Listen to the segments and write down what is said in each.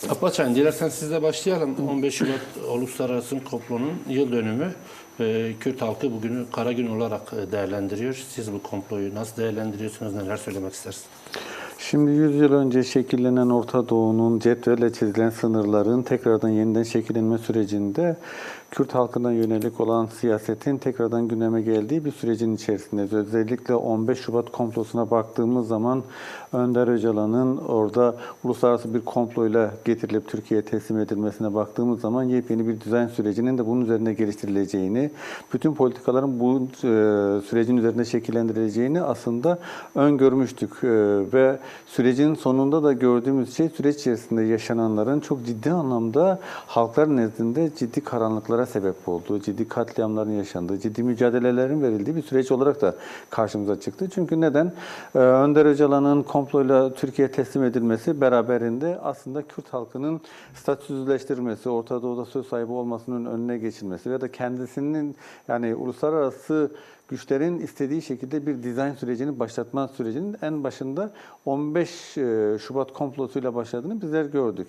Apaçan, dilersen sizle başlayalım. 15 Şubat Uluslararası Komplo'nun yıl dönümü. Kürt halkı bugünü kara gün olarak değerlendiriyor. Siz bu komployu nasıl değerlendiriyorsunuz, neler söylemek istersiniz? Şimdi 100 yıl önce şekillenen Orta Doğu'nun cetvelle çizilen sınırların tekrardan yeniden şekillenme sürecinde Kürt halkına yönelik olan siyasetin tekrardan gündeme geldiği bir sürecin içerisindeyiz. Özellikle 15 Şubat komplosuna baktığımız zaman Önder Öcalan'ın orada uluslararası bir komployla getirilip Türkiye'ye teslim edilmesine baktığımız zaman yepyeni bir düzen sürecinin de bunun üzerine geliştirileceğini, bütün politikaların bu sürecin üzerinde şekillendirileceğini aslında öngörmüştük. Ve sürecin sonunda da gördüğümüz şey süreç içerisinde yaşananların çok ciddi anlamda halklar nezdinde ciddi karanlıklara sebep olduğu, ciddi katliamların yaşandığı, ciddi mücadelelerin verildiği bir süreç olarak da karşımıza çıktı. Çünkü neden? Önder Öcalan'ın komployla Türkiye'ye teslim edilmesi beraberinde aslında Kürt halkının statüsüzleştirilmesi, Orta Doğu'da söz sahibi olmasının önüne geçilmesi ve de kendisinin yani uluslararası güçlerin istediği şekilde bir dizayn sürecini başlatma sürecinin en başında 15 Şubat komplosuyla başladığını bizler gördük.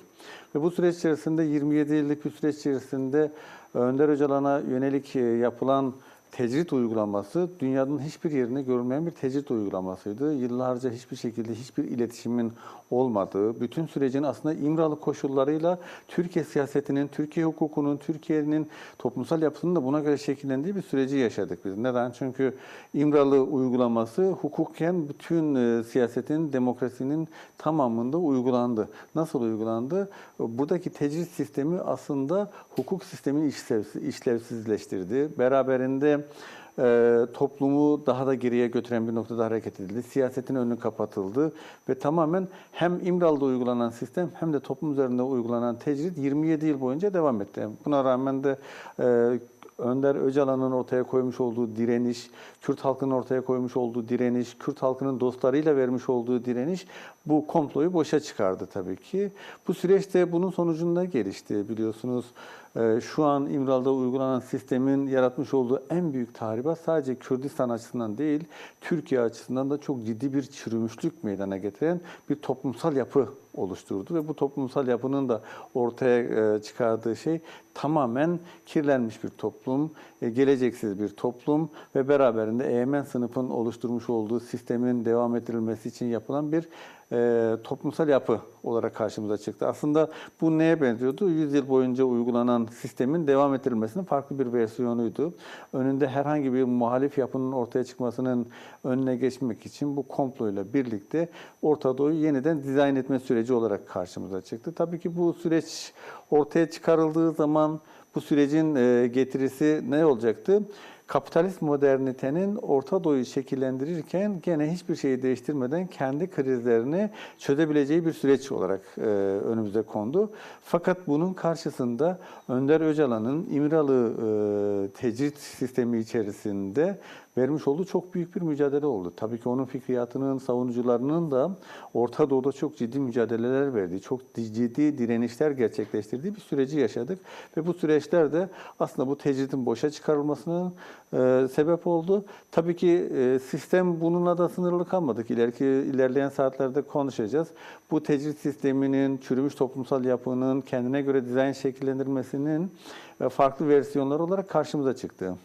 Ve bu süreç içerisinde 27 yıllık bir süreç içerisinde Önder Öcalan'a yönelik yapılan tecrit uygulaması dünyanın hiçbir yerinde görülmeyen bir tecrit uygulamasıydı. Yıllarca hiçbir şekilde hiçbir iletişimin olmadığı, bütün sürecin aslında İmralı koşullarıyla Türkiye siyasetinin, Türkiye hukukunun, Türkiye'nin toplumsal yapısının da buna göre şekillendiği bir süreci yaşadık biz. Neden? Çünkü İmralı uygulaması hukuken bütün siyasetin, demokrasinin tamamında uygulandı. Nasıl uygulandı? Buradaki tecrit sistemi aslında hukuk sistemini işlevsizleştirdi. Beraberinde toplumu daha da geriye götüren bir noktada hareket edildi. Siyasetin önü kapatıldı ve tamamen hem İmralı'da uygulanan sistem hem de toplum üzerinde uygulanan tecrit 27 yıl boyunca devam etti. Buna rağmen de Önder Öcalan'ın ortaya koymuş olduğu direniş, Kürt halkının ortaya koymuş olduğu direniş, Kürt halkının dostlarıyla vermiş olduğu direniş bu komployu boşa çıkardı tabii ki. Bu süreçte bunun sonucunda gelişti biliyorsunuz. Şu an İmralı'da uygulanan sistemin yaratmış olduğu en büyük tahribat sadece Kürdistan açısından değil, Türkiye açısından da çok ciddi bir çürümüşlük meydana getiren bir toplumsal yapı oluşturdu ve bu toplumsal yapının da ortaya çıkardığı şey tamamen kirlenmiş bir toplum, geleceksiz bir toplum ve beraberinde egemen sınıfın oluşturmuş olduğu sistemin devam ettirilmesi için yapılan bir toplumsal yapı olarak karşımıza çıktı. Aslında bu neye benziyordu? 100 yıl boyunca uygulanan sistemin devam ettirilmesinin farklı bir versiyonuydu. Önünde herhangi bir muhalif yapının ortaya çıkmasının önüne geçmek için bu komployla birlikte Orta Doğu'yu yeniden dizayn etme süreci olarak karşımıza çıktı. Tabii ki bu süreç ortaya çıkarıldığı zaman bu sürecin getirisi ne olacaktı? Kapitalist modernitenin Orta Doğu'yu şekillendirirken gene hiçbir şeyi değiştirmeden kendi krizlerini çözebileceği bir süreç olarak önümüze kondu. Fakat bunun karşısında Önder Öcalan'ın İmralı tecrit sistemi içerisinde vermiş olduğu çok büyük bir mücadele oldu. Tabii ki onun fikriyatının, savunucularının da Orta Doğu'da çok ciddi mücadeleler verdiği, çok ciddi direnişler gerçekleştirdiği bir süreci yaşadık. Ve bu süreçler de aslında bu tecritin boşa çıkarılmasına sebep oldu. Tabii ki sistem bununla da sınırlı kalmadık. İlerleyen saatlerde konuşacağız. Bu tecrit sisteminin, çürümüş toplumsal yapının kendine göre dizayn şekillendirmesinin farklı versiyonları olarak karşımıza çıktı.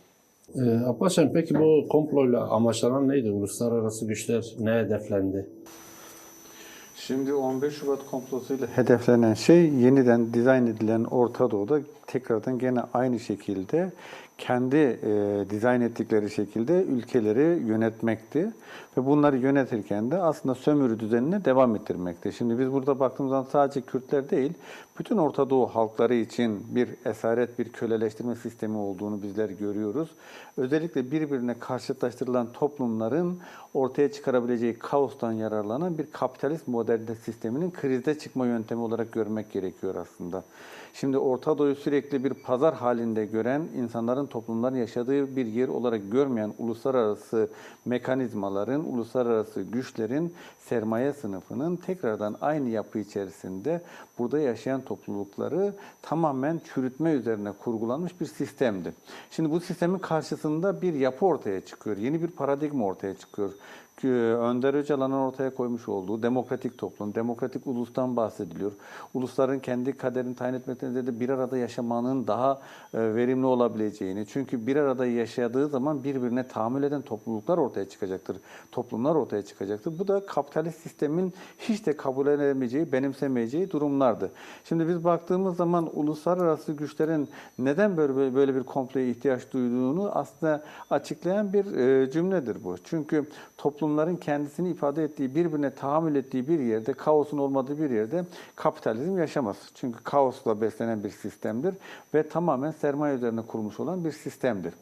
Apaçan, peki bu komployla amaçlanan neydi? Uluslararası güçler ne hedeflendi? Şimdi 15 Şubat komplosuyla hedeflenen şey yeniden dizayn edilen Orta Doğu'da tekrardan gene aynı şekilde kendi dizayn ettikleri şekilde ülkeleri yönetmekti. Ve bunları yönetirken de aslında sömürü düzenine devam ettirmekti. Şimdi biz burada baktığımız zaman sadece Kürtler değil, bütün Orta Doğu halkları için bir esaret, bir köleleştirme sistemi olduğunu bizler görüyoruz. Özellikle birbirine karşıtlaştırılan toplumların ortaya çıkarabileceği kaostan yararlanan bir kapitalist modernite sisteminin krizde çıkma yöntemi olarak görmek gerekiyor aslında. Şimdi Orta Doğu'yu sürekli bir pazar halinde gören, insanların, toplumların yaşadığı bir yer olarak görmeyen uluslararası mekanizmaların, uluslararası güçlerin, sermaye sınıfının tekrardan aynı yapı içerisinde burada yaşayan toplulukları tamamen çürütme üzerine kurgulanmış bir sistemdi. Şimdi bu sistemin karşısında bir yapı ortaya çıkıyor, yeni bir paradigma ortaya çıkıyor. Önder Öcalan'ın ortaya koymuş olduğu demokratik toplum, demokratik ulustan bahsediliyor. Ulusların kendi kaderini tayin etmekten de bir arada yaşamanın daha verimli olabileceğini. Çünkü bir arada yaşadığı zaman birbirine tahammül eden topluluklar ortaya çıkacaktır. Toplumlar ortaya çıkacaktır. Bu da kapitalist sistemin hiç de kabul edemeyeceği, benimsemeyeceği durumlardı. Şimdi biz baktığımız zaman uluslararası güçlerin neden böyle bir komploya ihtiyaç duyduğunu aslında açıklayan bir cümledir bu. Çünkü toplumların kendisini ifade ettiği, birbirine tahammül ettiği bir yerde, kaosun olmadığı bir yerde kapitalizm yaşamaz. Çünkü kaosla beslenen bir sistemdir ve tamamen sermaye üzerine kurulmuş olan bir sistemdir.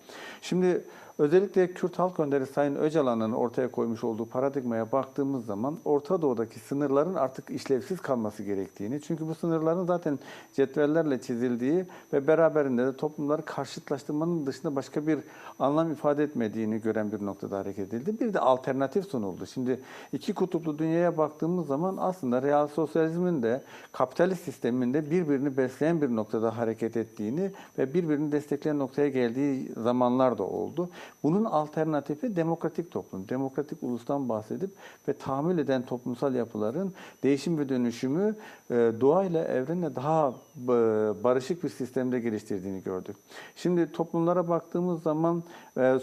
Şimdi özellikle Kürt Halk Önderi Sayın Öcalan'ın ortaya koymuş olduğu paradigmaya baktığımız zaman Orta Doğu'daki sınırların artık işlevsiz kalması gerektiğini, çünkü bu sınırların zaten cetvellerle çizildiği ve beraberinde de toplumları karşıtlaştırmanın dışında başka bir anlam ifade etmediğini gören bir noktada hareket edildi. Bir de alternatif sunuldu. Şimdi iki kutuplu dünyaya baktığımız zaman aslında real sosyalizmin de kapitalist sistemin de birbirini besleyen bir noktada hareket ettiğini ve birbirini destekleyen noktaya geldiği zamanlar da oldu. Bunun alternatifi demokratik toplum, demokratik ulustan bahsedip ve tahammül eden toplumsal yapıların değişim ve dönüşümü doğayla, evrenle daha barışık bir sistemde geliştirdiğini gördük. Şimdi toplumlara baktığımız zaman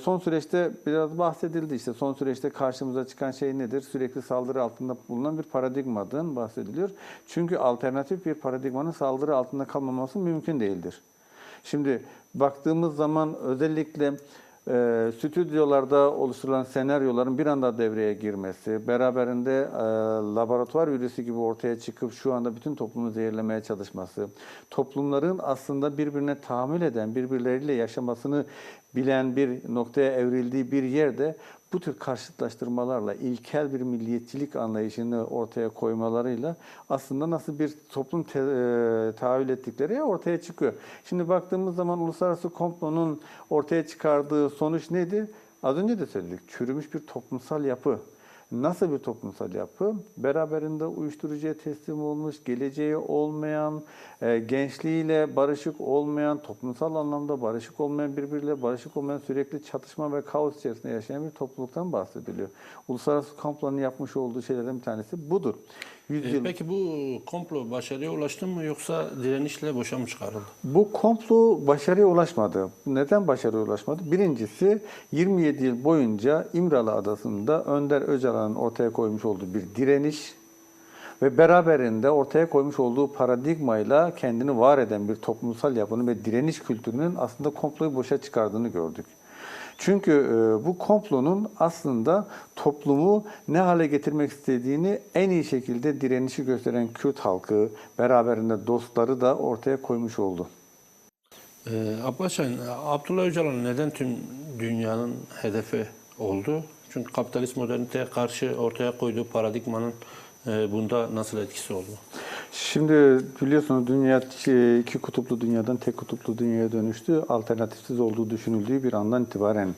son süreçte biraz bahsedildi. İşte son süreçte karşımıza çıkan şey nedir? Sürekli saldırı altında bulunan bir paradigmadan bahsediliyor. Çünkü alternatif bir paradigmanın saldırı altında kalmaması mümkün değildir. Şimdi baktığımız zaman özellikle stüdyolarda oluşturulan senaryoların bir anda devreye girmesi, beraberinde laboratuvar virüsü gibi ortaya çıkıp şu anda bütün toplumu zehirlemeye çalışması, toplumların aslında birbirine tahammül eden, birbirleriyle yaşamasını bilen bir noktaya evrildiği bir yerde bu tür karşıtlaştırmalarla, ilkel bir milliyetçilik anlayışını ortaya koymalarıyla aslında nasıl bir toplum tahayyül ettikleri ortaya çıkıyor. Şimdi baktığımız zaman uluslararası komplonun ortaya çıkardığı sonuç nedir? Az önce de söyledik. Çürümüş bir toplumsal yapı. Nasıl bir toplumsal yapı? Beraberinde uyuşturucuya teslim olmuş, geleceği olmayan, gençliğiyle barışık olmayan, toplumsal anlamda barışık olmayan, birbiriyle barışık olmayan, sürekli çatışma ve kaos içerisinde yaşayan bir topluluktan bahsediliyor. Uluslararası komplonun yapmış olduğu şeylerden bir tanesi budur. Peki bu komplo başarıya ulaştı mı yoksa direnişle boşa mı çıkarıldı? Bu komplo başarıya ulaşmadı. Neden başarıya ulaşmadı? Birincisi 27 yıl boyunca İmralı Adası'nda Önder Öcalan'ın ortaya koymuş olduğu bir direniş ve beraberinde ortaya koymuş olduğu paradigmayla kendini var eden bir toplumsal yapının ve direniş kültürünün aslında komployu boşa çıkardığını gördük. Çünkü bu komplonun aslında toplumu ne hale getirmek istediğini en iyi şekilde direnişi gösteren Kürt halkı, beraberinde dostları da ortaya koymuş oldu. Abbas Şahin, Abdullah Öcalan neden tüm dünyanın hedefi oldu? Çünkü kapitalist moderniteye karşı ortaya koyduğu paradigmanın bunda nasıl etkisi oldu? Şimdi biliyorsunuz dünya iki kutuplu dünyadan tek kutuplu dünyaya dönüştü. Alternatifsiz olduğu düşünüldüğü bir andan itibaren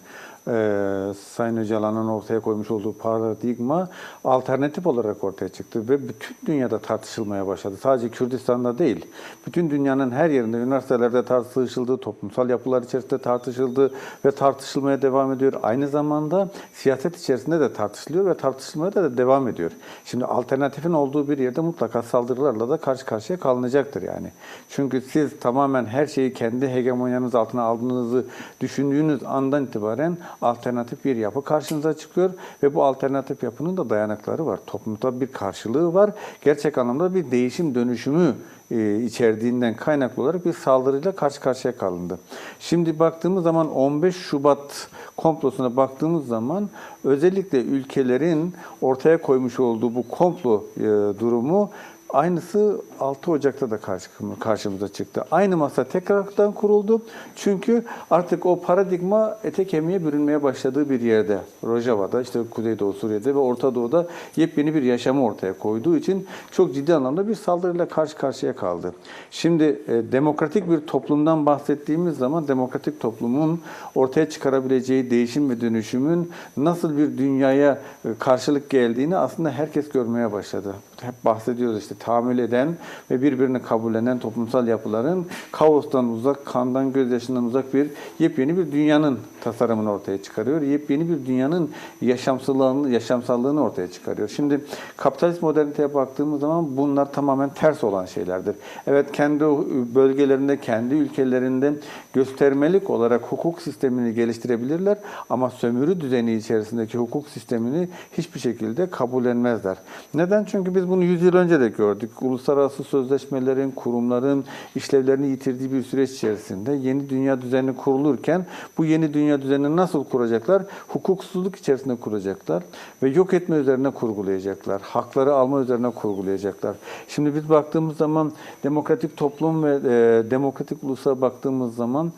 Sayın Öcalan'ın ortaya koymuş olduğu paradigma alternatif olarak ortaya çıktı ve bütün dünyada tartışılmaya başladı. Sadece Kürdistan'da değil, bütün dünyanın her yerinde üniversitelerde tartışıldı, toplumsal yapılar içerisinde tartışıldı ve tartışılmaya devam ediyor. Aynı zamanda siyaset içerisinde de tartışılıyor ve tartışılmaya da devam ediyor. Şimdi alternatifin olduğu bir yerde mutlaka saldırılarla da karşı karşıya kalınacaktır yani. Çünkü siz tamamen her şeyi kendi hegemonyanız altına aldığınızı düşündüğünüz andan itibaren alternatif bir yapı karşınıza çıkıyor ve bu alternatif yapının da dayanakları var. Toplumda bir karşılığı var. Gerçek anlamda bir değişim dönüşümü içerdiğinden kaynaklı olarak bir saldırıyla karşı karşıya kalındı. Şimdi baktığımız zaman 15 Şubat komplosuna baktığımız zaman özellikle ülkelerin ortaya koymuş olduğu bu komplo durumu aynısı 6 Ocak'ta da karşımıza çıktı. Aynı masa tekrardan kuruldu. Çünkü artık o paradigma ete kemiğe bürünmeye başladığı bir yerde, Rojava'da, işte Kuzeydoğu Suriye'de ve Orta Doğu'da yepyeni bir yaşamı ortaya koyduğu için çok ciddi anlamda bir saldırıyla karşı karşıya kaldı. Şimdi demokratik bir toplumdan bahsettiğimiz zaman demokratik toplumun ortaya çıkarabileceği değişim ve dönüşümün nasıl bir dünyaya karşılık geldiğini aslında herkes görmeye başladı. hep bahsediyoruz işte tahammül eden ve birbirini kabullenen toplumsal yapıların kaostan uzak, kandan, gözyaşından uzak bir yepyeni bir dünyanın tasarımını ortaya çıkarıyor. Yepyeni bir dünyanın yaşamsallığını ortaya çıkarıyor. Şimdi kapitalist moderniteye baktığımız zaman bunlar tamamen ters olan şeylerdir. Evet, kendi bölgelerinde, kendi ülkelerinde göstermelik olarak hukuk sistemini geliştirebilirler ama sömürü düzeni içerisindeki hukuk sistemini hiçbir şekilde kabullenmezler. Neden? Çünkü biz bunu 100 yıl önce de gördük. Uluslararası sözleşmelerin, kurumların işlevlerini yitirdiği bir süreç içerisinde yeni dünya düzeni kurulurken bu yeni dünya düzenini nasıl kuracaklar? Hukuksuzluk içerisinde kuracaklar ve yok etme üzerine kurgulayacaklar. Hakları alma üzerine kurgulayacaklar. Şimdi biz baktığımız zaman demokratik toplum ve demokratik ulusa baktığımız zaman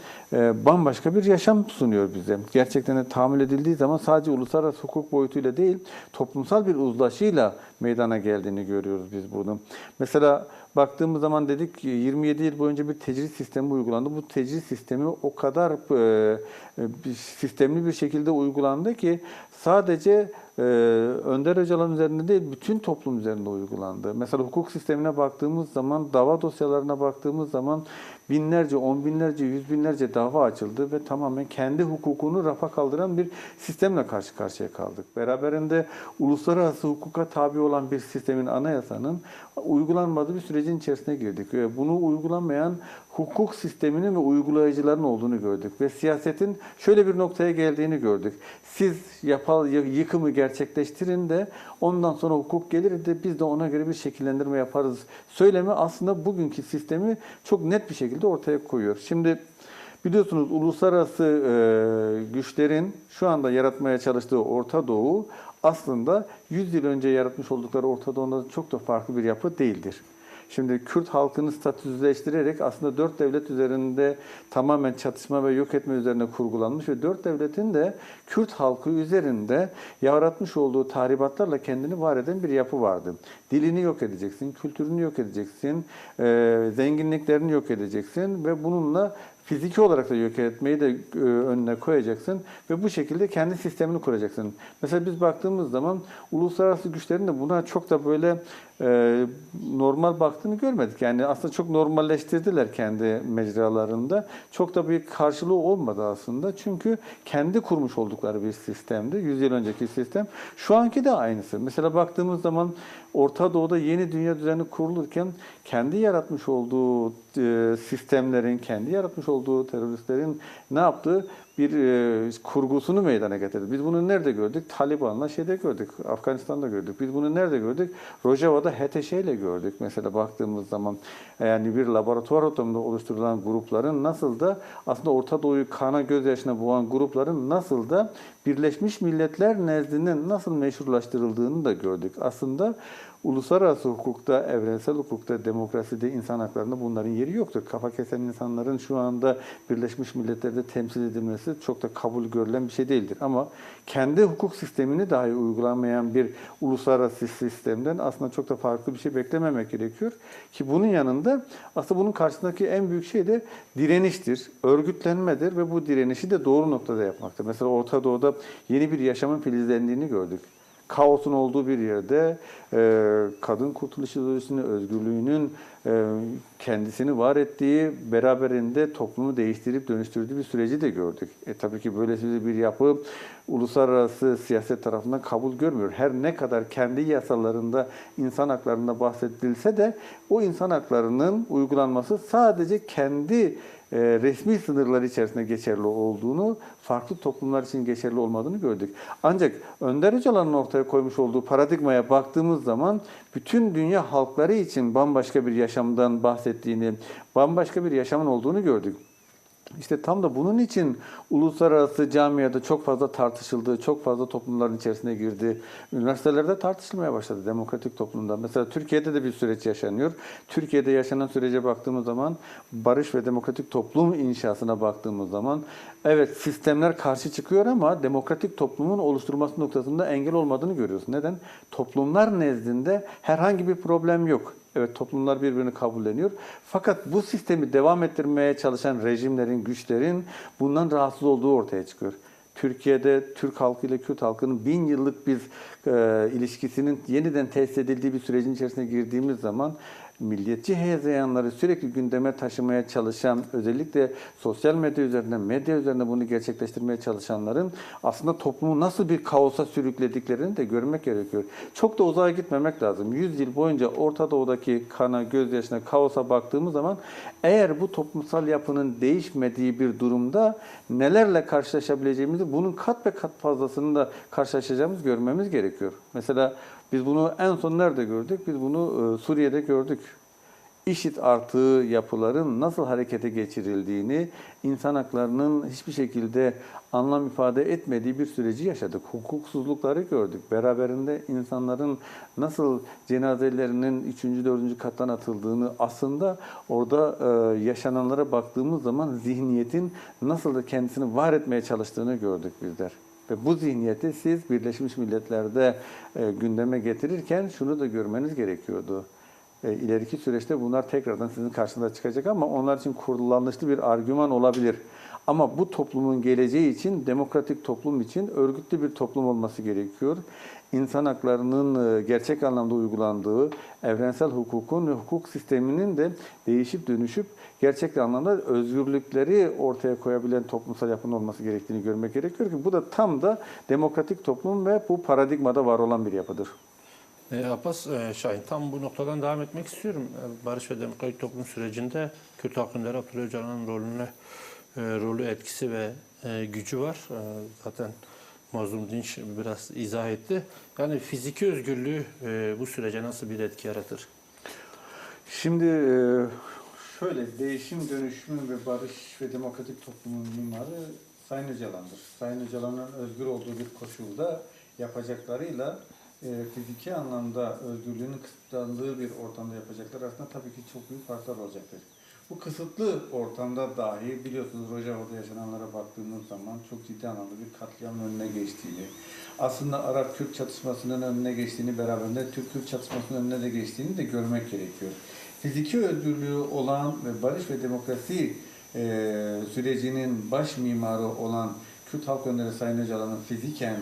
bambaşka bir yaşam sunuyor bize. Gerçekten de tahammül edildiği zaman sadece uluslararası hukuk boyutuyla değil, toplumsal bir uzlaşıyla meydana geldiğini görüyoruz biz bunu. Mesela baktığımız zaman dedik ki 27 yıl boyunca bir tecrit sistemi uygulandı. Bu tecrit sistemi o kadar sistemli bir şekilde uygulandı ki sadece Önder Öcalan üzerinde değil, bütün toplum üzerinde uygulandı. Mesela hukuk sistemine baktığımız zaman, dava dosyalarına baktığımız zaman binlerce, on binlerce, yüz binlerce dava açıldı ve tamamen kendi hukukunu rafa kaldıran bir sistemle karşı karşıya kaldık. Beraberinde uluslararası hukuka tabi olan bir sistemin, anayasanın uygulanmadığı bir sürecin içerisine girdik. Ve bunu uygulanmayan hukuk sisteminin ve uygulayıcıların olduğunu gördük. Ve siyasetin şöyle bir noktaya geldiğini gördük. Siz yıkımı gerçekleştirin de ondan sonra hukuk gelir de biz de ona göre bir şekillendirme yaparız. Söylemi aslında bugünkü sistemi çok net bir şekilde ortaya koyuyor. Şimdi biliyorsunuz uluslararası güçlerin şu anda yaratmaya çalıştığı Orta Doğu aslında 100 yıl önce yaratmış oldukları Orta Doğu'nda çok da farklı bir yapı değildir. Şimdi Kürt halkını statüsüzleştirerek aslında 4 devlet üzerinde tamamen çatışma ve yok etme üzerine kurgulanmış ve 4 devletin de Kürt halkı üzerinde yaratmış olduğu tahribatlarla kendini var eden bir yapı vardı. Dilini yok edeceksin, kültürünü yok edeceksin, zenginliklerini yok edeceksin ve bununla fiziki olarak da yok etmeyi de önüne koyacaksın ve bu şekilde kendi sistemini kuracaksın. Mesela biz baktığımız zaman uluslararası güçlerin de buna çok da böyle normal baktığını görmedik. Yani aslında çok normalleştirdiler kendi mecralarında. Çok da bir karşılığı olmadı aslında. Çünkü kendi kurmuş oldukları bir sistemdi. 100 yıl önceki sistem. Şu anki de aynısı. Mesela baktığımız zaman Orta Doğu'da yeni dünya düzeni kurulurken kendi yaratmış olduğu sistemlerin, kendi yaratmış olduğu teröristlerin ne yaptığı bir kurgusunu meydana getirdi. Biz bunu nerede gördük? Taliban'la gördük. Afganistan'da gördük. Biz bunu nerede gördük? Rojava'da HTŞ ile gördük. Mesela baktığımız zaman yani bir laboratuvar ortamında oluşturulan grupların nasıl da aslında Orta Doğu'yu kana gözyaşına boğan grupların nasıl da Birleşmiş Milletler nezdinde nasıl meşrulaştırıldığını da gördük. Aslında uluslararası hukukta, evrensel hukukta, demokraside, insan haklarında bunların yeri yoktur. Kafa kesen insanların şu anda Birleşmiş Milletler'de temsil edilmesi çok da kabul görülen bir şey değildir. Ama kendi hukuk sistemini dahi uygulamayan bir uluslararası sistemden aslında çok da farklı bir şey beklememek gerekiyor. Ki bunun yanında aslında bunun karşısındaki en büyük şey de direniştir, örgütlenmedir ve bu direnişi de doğru noktada yapmaktır. Mesela Orta Doğu'da yeni bir yaşamın filizlendiğini gördük. Kaosun olduğu bir yerde kadın kurtuluş ideolojisinin, özgürlüğünün kendisini var ettiği, beraberinde toplumu değiştirip dönüştürdüğü bir süreci de gördük. Tabii ki böylesi bir yapı uluslararası siyaset tarafından kabul görmüyor. Her ne kadar kendi yasalarında insan haklarında bahsedilse de o insan haklarının uygulanması sadece kendi resmi sınırlar içerisinde geçerli olduğunu, farklı toplumlar için geçerli olmadığını gördük. Ancak Önder Öcalan'ın ortaya koymuş olduğu paradigmaya baktığımız zaman bütün dünya halkları için bambaşka bir yaşamdan bahsettiğini, bambaşka bir yaşamın olduğunu gördük. İşte tam da bunun için uluslararası camiada çok fazla tartışıldı, çok fazla toplumların içerisine girdi. Üniversitelerde tartışılmaya başladı demokratik toplumda. Mesela Türkiye'de de bir süreç yaşanıyor. Türkiye'de yaşanan sürece baktığımız zaman, barış ve demokratik toplum inşasına baktığımız zaman, evet sistemler karşı çıkıyor ama demokratik toplumun oluşturulması noktasında engel olmadığını görüyoruz. Neden? Toplumlar nezdinde herhangi bir problem yok. Evet, toplumlar birbirini kabulleniyor. Fakat bu sistemi devam ettirmeye çalışan rejimlerin, güçlerin bundan rahatsız olduğu ortaya çıkıyor. Türkiye'de Türk halkı ile Kürt halkının 1000 yıllık bir ilişkisinin yeniden tesis edildiği bir sürecin içerisine girdiğimiz zaman milliyetçi hezeyanları sürekli gündeme taşımaya çalışan, özellikle sosyal medya üzerinden bunu gerçekleştirmeye çalışanların aslında toplumu nasıl bir kaosa sürüklediklerini de görmek gerekiyor. Çok da uzağa gitmemek lazım. 100 yıl boyunca Orta Doğu'daki kana, gözyaşına, kaosa baktığımız zaman eğer bu toplumsal yapının değişmediği bir durumda nelerle karşılaşabileceğimizi, bunun kat ve kat fazlasını da karşılaşacağımız görmemiz gerekiyor. Mesela biz bunu en son nerede gördük? Biz bunu Suriye'de gördük. IŞİD artığı yapıların nasıl harekete geçirildiğini, insan haklarının hiçbir şekilde anlam ifade etmediği bir süreci yaşadık. Hukuksuzlukları gördük. Beraberinde insanların nasıl cenazelerinin 3. 4. kattan atıldığını, aslında orada yaşananlara baktığımız zaman zihniyetin nasıl da kendisini var etmeye çalıştığını gördük bizler. Ve bu zihniyeti siz Birleşmiş Milletler'de gündeme getirirken şunu da görmeniz gerekiyordu. İleriki süreçte bunlar tekrardan sizin karşınıza çıkacak ama onlar için kullanışlı bir argüman olabilir. Ama bu toplumun geleceği için, demokratik toplum için örgütlü bir toplum olması gerekiyor. İnsan haklarının gerçek anlamda uygulandığı, evrensel hukukun ve hukuk sisteminin de değişip dönüşüp gerçek anlamda özgürlükleri ortaya koyabilen toplumsal yapının olması gerektiğini görmek gerekiyor ki bu da tam da demokratik toplum ve bu paradigmada var olan bir yapıdır. Abbas Şahin, tam bu noktadan devam etmek istiyorum. Barış ve demokratik toplum sürecinde Kürt halkınları Abdullah Öcalan'ın rolü, etkisi ve gücü var. Zaten Mazlum Dinç biraz izah etti. Yani fiziki özgürlüğü bu sürece nasıl bir etki yaratır? Şimdi şöyle, değişim, dönüşüm ve barış ve demokratik toplumun mimarı Sayın Öcalan'dır. Sayın Öcalan'ın özgür olduğu bir koşulda yapacaklarıyla fiziki anlamda özgürlüğünün kısıtlandığı bir ortamda yapacaklar arasında tabii ki çok büyük farklar olacaktır. Bu kısıtlı ortamda dahi biliyorsunuz Rojava'da yaşananlara baktığımız zaman çok ciddi anlamda bir katliamın önüne geçtiğini, aslında Arap-Kürt çatışmasının önüne geçtiğini, beraberinde Türk-Kürt çatışmasının önüne de geçtiğini de görmek gerekiyor. Fiziki özgürlüğü olan ve barış ve demokrasi sürecinin baş mimarı olan Kürt Halk Önderi Sayın Öcalan'ın fiziken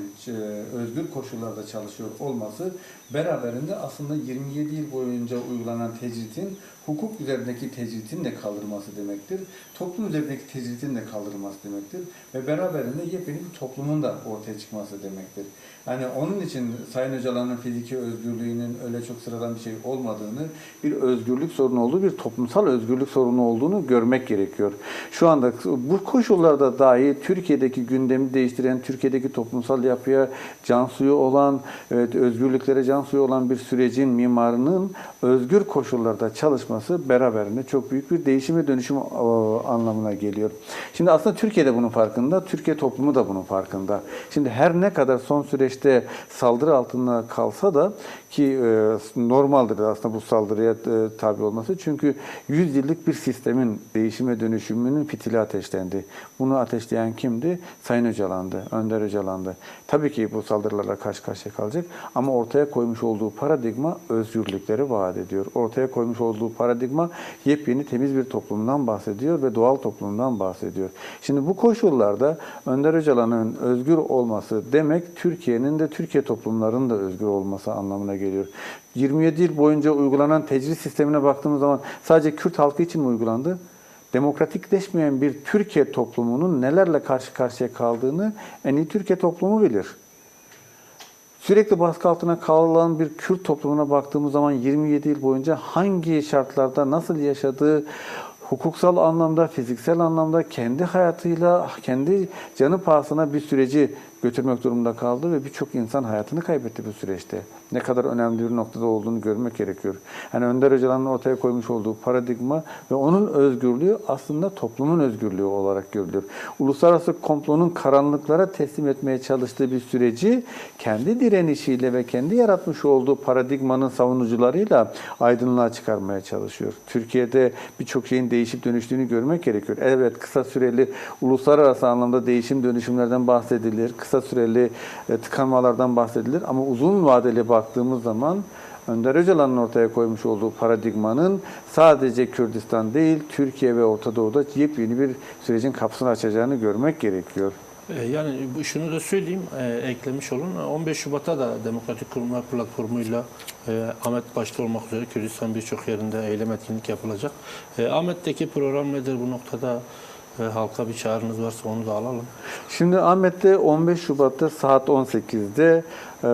özgür koşullarda çalışıyor olması beraberinde aslında 27 yıl boyunca uygulanan tecritin hukuk üzerindeki tecritin de kaldırması demektir. Toplum üzerindeki tecritin de kaldırılması demektir. Ve beraberinde yepyeni bir toplumun da ortaya çıkması demektir. Yani onun için Sayın Öcalan'ın fiziki özgürlüğünün öyle çok sıradan bir şey olmadığını, bir özgürlük sorunu olduğu, bir toplumsal özgürlük sorunu olduğunu görmek gerekiyor. Şu anda bu koşullarda dahi Türkiye'deki gündemi değiştiren, Türkiye'deki toplumsal yapıya can suyu olan, evet, özgürlüklere can suyu olan bir sürecin mimarının özgür koşullarda çalışması beraberinde çok büyük bir değişim ve dönüşüm anlamına geliyor. Şimdi aslında Türkiye de bunun farkında, Türkiye toplumu da bunun farkında. Şimdi her ne kadar son süreçte saldırı altında kalsa da ki normaldir aslında bu saldırıya tabi olması. Çünkü 100 yıllık bir sistemin değişim ve dönüşümünün fitili ateşlendi. Bunu ateşleyen kimdi? Sayın Öcalan'dı, Önder Öcalan'dı. Tabii ki bu saldırılarla karşı karşıya kalacak ama ortaya koymuş olduğu paradigma özgürlükleri vaat ediyor. Ortaya koymuş olduğu paradigma yepyeni temiz bir toplumdan bahsediyor ve doğal toplumdan bahsediyor. Şimdi bu koşullarda Önder Öcalan'ın özgür olması demek Türkiye'nin de Türkiye toplumlarının da özgür olması anlamına geliyor. 27 yıl boyunca uygulanan tecrit sistemine baktığımız zaman sadece Kürt halkı için mi uygulandı? Demokratikleşmeyen bir Türkiye toplumunun nelerle karşı karşıya kaldığını en iyi Türkiye toplumu bilir. Sürekli baskı altına kalan bir Kürt toplumuna baktığımız zaman 27 yıl boyunca hangi şartlarda nasıl yaşadığı, hukuksal anlamda, fiziksel anlamda kendi hayatıyla, kendi canı pahasına bir süreci götürmek durumunda kaldı ve birçok insan hayatını kaybetti bu süreçte. Ne kadar önemli bir noktada olduğunu görmek gerekiyor. Yani Önder Öcalan'ın ortaya koymuş olduğu paradigma ve onun özgürlüğü aslında toplumun özgürlüğü olarak görülüyor. Uluslararası komplonun karanlıklara teslim etmeye çalıştığı bir süreci kendi direnişiyle ve kendi yaratmış olduğu paradigmanın savunucularıyla aydınlığa çıkarmaya çalışıyor. Türkiye'de birçok şeyin değişip dönüştüğünü görmek gerekiyor. Evet, kısa süreli uluslararası anlamda değişim dönüşümlerden bahsedilir. Kısa süreli tıkanmalardan bahsedilir ama uzun vadeli baktığımız zaman Önder Öcalan'ın ortaya koymuş olduğu paradigmanın sadece Kürdistan değil, Türkiye ve Orta Doğu'da yepyeni bir sürecin kapısını açacağını görmek gerekiyor. Yani şunu da söyleyeyim, eklemiş olun. 15 Şubat'a da Demokratik Kurumlar Platformu'yla Ahmet başta olmak üzere Kürdistan birçok yerinde eylem etkinlik yapılacak. Ahmet'teki program nedir bu noktada? Halka bir çağrınız varsa onu da alalım. Şimdi Ahmet'te 15 Şubat'ta saat 18'de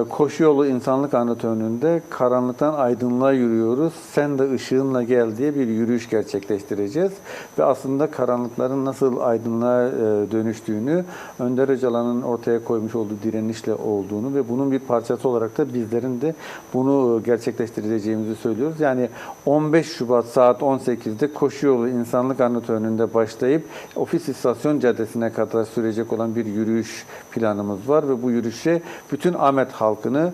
koşu yolu insanlık anıtı önünde karanlıktan aydınlığa yürüyoruz. Sen de ışığınla gel diye bir yürüyüş gerçekleştireceğiz. Ve aslında karanlıkların nasıl aydınlığa dönüştüğünü, Önder Öcalan'ın ortaya koymuş olduğu direnişle olduğunu ve bunun bir parçası olarak da bizlerin de bunu gerçekleştireceğimizi söylüyoruz. Yani 15 Şubat saat 18'de koşu yolu insanlık anıtı önünde başlayıp Ofis İstasyon Caddesi'ne kadar sürecek olan bir yürüyüş planımız var ve bu yürüyüşe bütün Ahmet halkını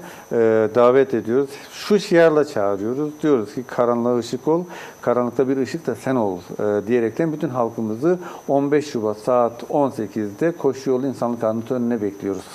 davet ediyoruz. Şu şiarla çağırıyoruz. Diyoruz ki karanlığa ışık ol, karanlıkta bir ışık da sen ol diyerekten bütün halkımızı 15 Şubat saat 18'de koşu yolu insanlık anıtı önüne bekliyoruz.